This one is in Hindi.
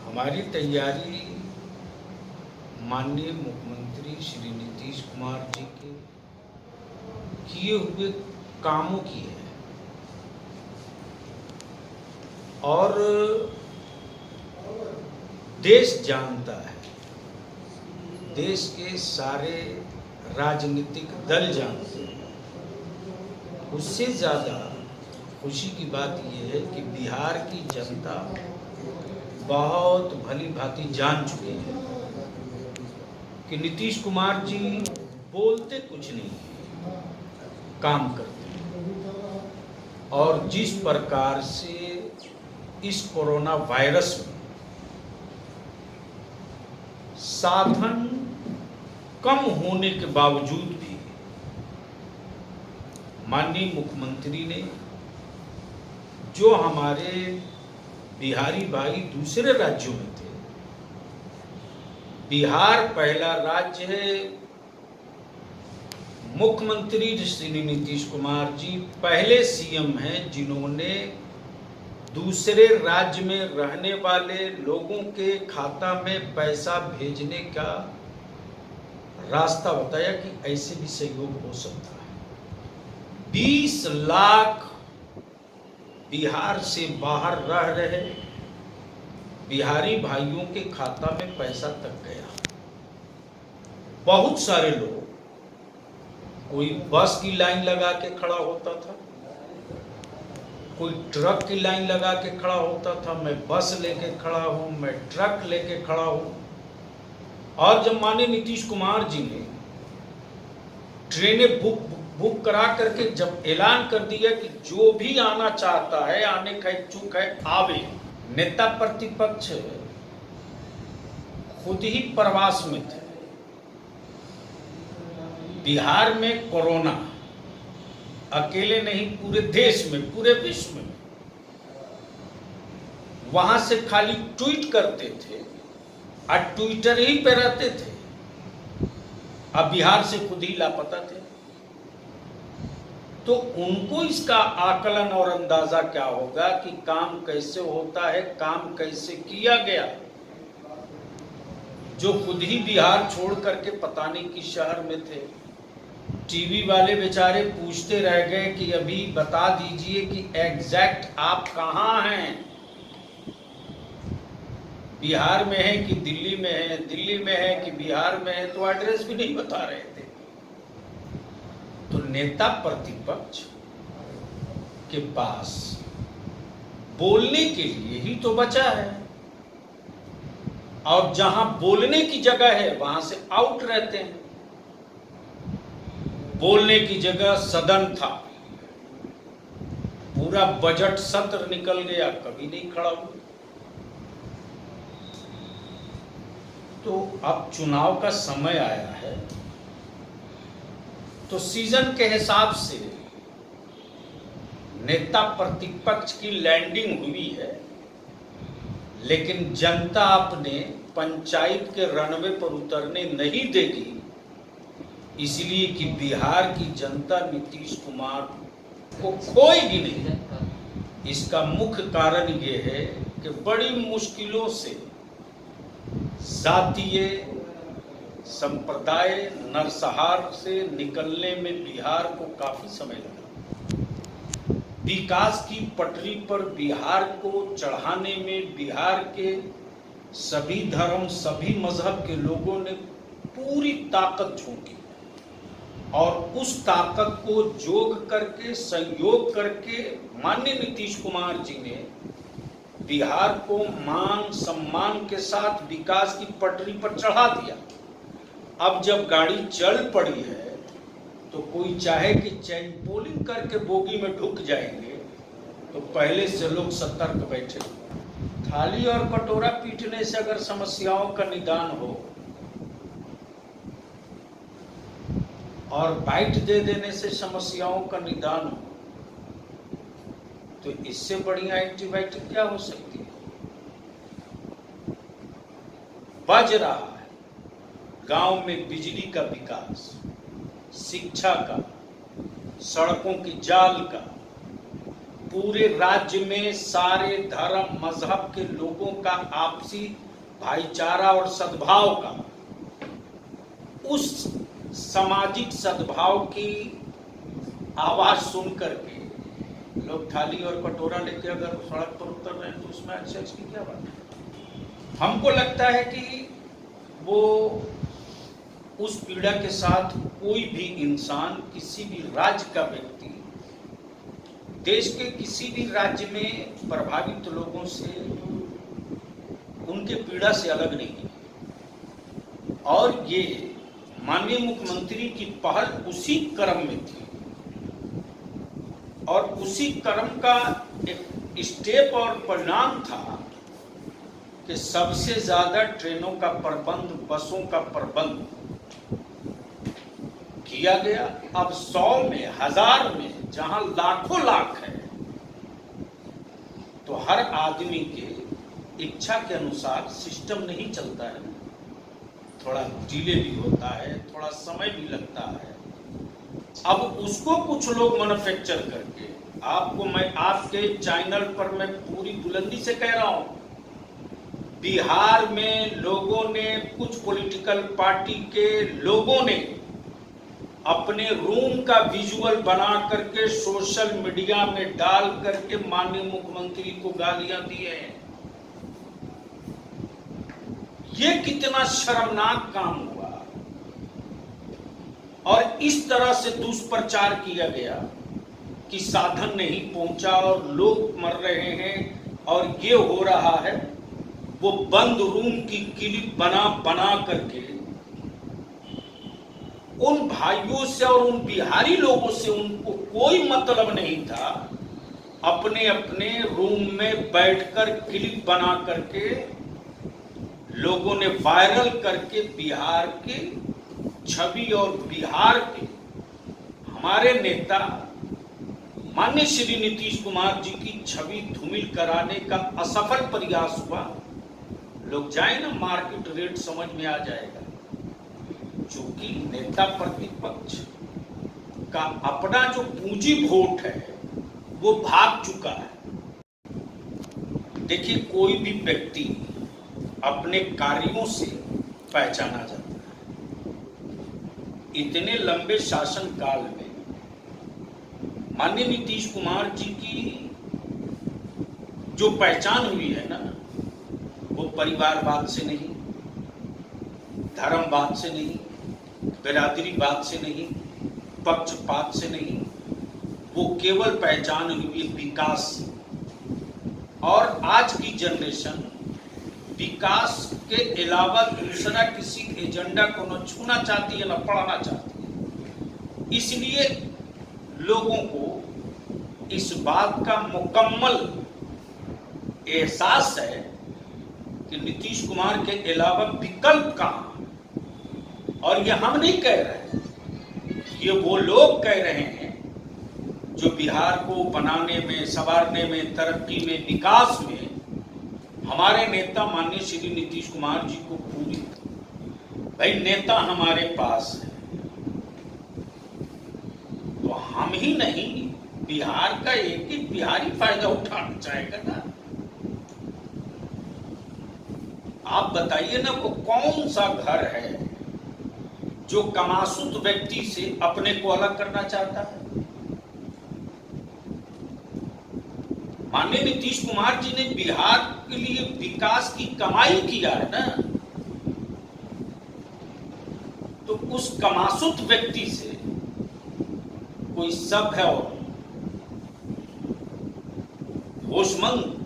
हमारी तैयारी माननीय मुख्यमंत्री श्री नीतीश कुमार जी के किए हुए कामों की है और देश जानता है, देश के सारे राजनीतिक दल जानते हैं। उससे ज़्यादा खुशी की बात यह है कि बिहार की जनता बहुत भली भांति जान चुकी है कि नीतीश कुमार जी बोलते कुछ नहीं, काम करते हैं। और जिस प्रकार से इस कोरोना वायरस में साधन कम होने के बावजूद भी माननीय मुख्यमंत्री ने जो हमारे बिहारी भाई दूसरे राज्यों में थे, बिहार पहला राज्य है, मुख्यमंत्री श्री नीतीश कुमार जी पहले सीएम हैं जिन्होंने दूसरे राज्य में रहने वाले लोगों के खाता में पैसा भेजने का रास्ता बताया कि ऐसे भी सहयोग हो सकता है। 20 लाख बिहार से बाहर रह रहे बिहारी भाइयों के खाता में पैसा तक गया। बहुत सारे लोग, कोई बस की लाइन लगा के खड़ा होता था, कोई ट्रक की लाइन लगा के खड़ा होता था, मैं बस लेके खड़ा हूं, मैं ट्रक लेके खड़ा हूं। और जब माननीय नीतीश कुमार जी ने ट्रेनें बुक करा करके जब ऐलान कर दिया कि जो भी आना चाहता है, आने का इच्छुक है, आवे, नेता प्रतिपक्ष खुद ही प्रवास में थे। बिहार में कोरोना अकेले नहीं, पूरे देश में, पूरे विश्व में, वहां से खाली ट्वीट करते थे और ट्विटर ही पे रहते थे। अब बिहार से खुद ही लापता थे, तो उनको इसका आकलन और अंदाजा क्या होगा कि काम कैसे होता है, काम कैसे किया गया। जो खुद ही बिहार छोड़ करके पता नहीं किस शहर में थे, टीवी वाले बेचारे पूछते रह गए कि अभी बता दीजिए कि एग्जैक्ट आप कहां हैं, बिहार में है कि दिल्ली में है, दिल्ली में है कि बिहार में है, तो एड्रेस भी नहीं बता रहे थे। तो नेता प्रतिपक्ष के पास बोलने के लिए ही तो बचा है, और जहां बोलने की जगह है वहां से आउट रहते हैं। बोलने की जगह सदन था, पूरा बजट सत्र निकल गया, कभी नहीं खड़ा हुआ। तो अब चुनाव का समय आया है, तो सीजन के हिसाब से नेता प्रतिपक्ष की लैंडिंग हुई है, लेकिन जनता अपने पंचायत के रनवे पर उतरने नहीं देगी, इसलिए कि बिहार की जनता नीतीश कुमार को खोएगी नहीं। इसका मुख्य कारण यह है कि बड़ी मुश्किलों से जातीय संप्रदाय नरसंहार से निकलने में बिहार को काफी समय लगा। विकास की पटरी पर बिहार को चढ़ाने में बिहार के सभी धर्म, सभी मजहब के लोगों ने पूरी ताकत झोंकी, और उस ताकत को जोग करके, संयोग करके माननीय नीतीश कुमार जी ने बिहार को मान सम्मान के साथ विकास की पटरी पर चढ़ा दिया। अब जब गाड़ी चल पड़ी है, तो कोई चाहे कि चैन पोलिंग करके बोगी में ढुक जाएंगे, तो पहले से लोग सतर्क बैठे। थाली और कटोरा पीटने से अगर समस्याओं का निदान हो और बाइट दे देने से समस्याओं का निदान हो, तो इससे बढ़िया एंटीबायोटिक क्या हो सकती है। बज रहा है गांव में बिजली का विकास, शिक्षा का, सड़कों की जाल का, पूरे राज्य में सारे धर्म मजहब के लोगों का आपसी भाईचारा और सद्भाव का, उस सामाजिक सद्भाव की आवाज सुन करके लोग थाली और कटोरा लेके अगर सड़क पर उतर रहे हैं तो उसमें एक्सेस की क्या बात है। हमको लगता है कि वो उस पीड़ा के साथ कोई भी इंसान, किसी भी राज्य का व्यक्ति, देश के किसी भी राज्य में प्रभावित लोगों से, उनके पीड़ा से अलग नहीं है। और ये माननीय मुख्यमंत्री की पहल उसी क्रम में थी और उसी क्रम का एक स्टेप और परिणाम था कि सबसे ज्यादा ट्रेनों का प्रबंध, बसों का प्रबंध किया गया। अब 100 में, 1000 में, जहां लाखों लाख है, तो हर आदमी के इच्छा के अनुसार सिस्टम नहीं चलता है। थोड़ा डिले भी होता है, थोड़ा समय भी लगता है। अब उसको कुछ लोग मैन्युफैक्चर करके, आपको मैं आपके चैनल पर मैं पूरी बुलंदी से कह रहा हूं, बिहार में लोगों ने, कुछ पॉलिटिकल पार्टी के लोगों ने अपने रूम का विजुअल बना करके सोशल मीडिया में डाल करके माननीय मुख्यमंत्री को गालियां दी हैं। ये कितना शर्मनाक काम हुआ। और इस तरह से दुष्प्रचार किया गया कि साधन नहीं पहुंचा और लोग मर रहे हैं और ये हो रहा है। वो बंद रूम की क्लिप बना बना करके उन भाइयों से और उन बिहारी लोगों से उनको कोई मतलब नहीं था। अपने अपने रूम में बैठकर क्लिप बना करके लोगों ने वायरल करके बिहार के छवि और बिहार के हमारे नेता माननीय श्री नीतीश कुमार जी की छवि धूमिल कराने का असफल प्रयास हुआ। लोग जाए ना, मार्केट रेट समझ में आ जाएगा। चूंकि नेता प्रतिपक्ष का अपना जो पूंजी वोट है वो भाग चुका है। देखिए, कोई भी व्यक्ति अपने कार्यों से पहचाना जाता है। इतने लंबे शासन काल में माननीय नीतीश कुमार जी की जो पहचान हुई है ना, वो परिवारवाद से नहीं, धर्मवाद से नहीं, बिरादरीवाद से नहीं, पक्षपात से नहीं, वो केवल पहचान हुई विकास। और आज की जनरेशन विकास के अलावा दूसरा किसी एजेंडा को न छूना चाहती है, न पढ़ना चाहती है। इसलिए लोगों को इस बात का मुकम्मल एहसास है कि नीतीश कुमार के अलावा विकल्प कहां। और ये हम नहीं कह रहे, ये वो लोग कह रहे हैं जो बिहार को बनाने में, संवारने में, तरक्की में, विकास में हमारे नेता माननीय श्री नीतीश कुमार जी को पूरी, भाई नेता हमारे पास है तो हम ही नहीं, बिहार का एक ही बिहारी फायदा उठाना चाहेगा ना। आप बताइए ना, वो कौन सा घर है जो कमासुत व्यक्ति से अपने को अलग करना चाहता है। माननीय नीतीश कुमार जी ने बिहार के लिए विकास की कमाई किया है ना, तो उस कमासुत व्यक्ति से कोई सभ्य और होशमंद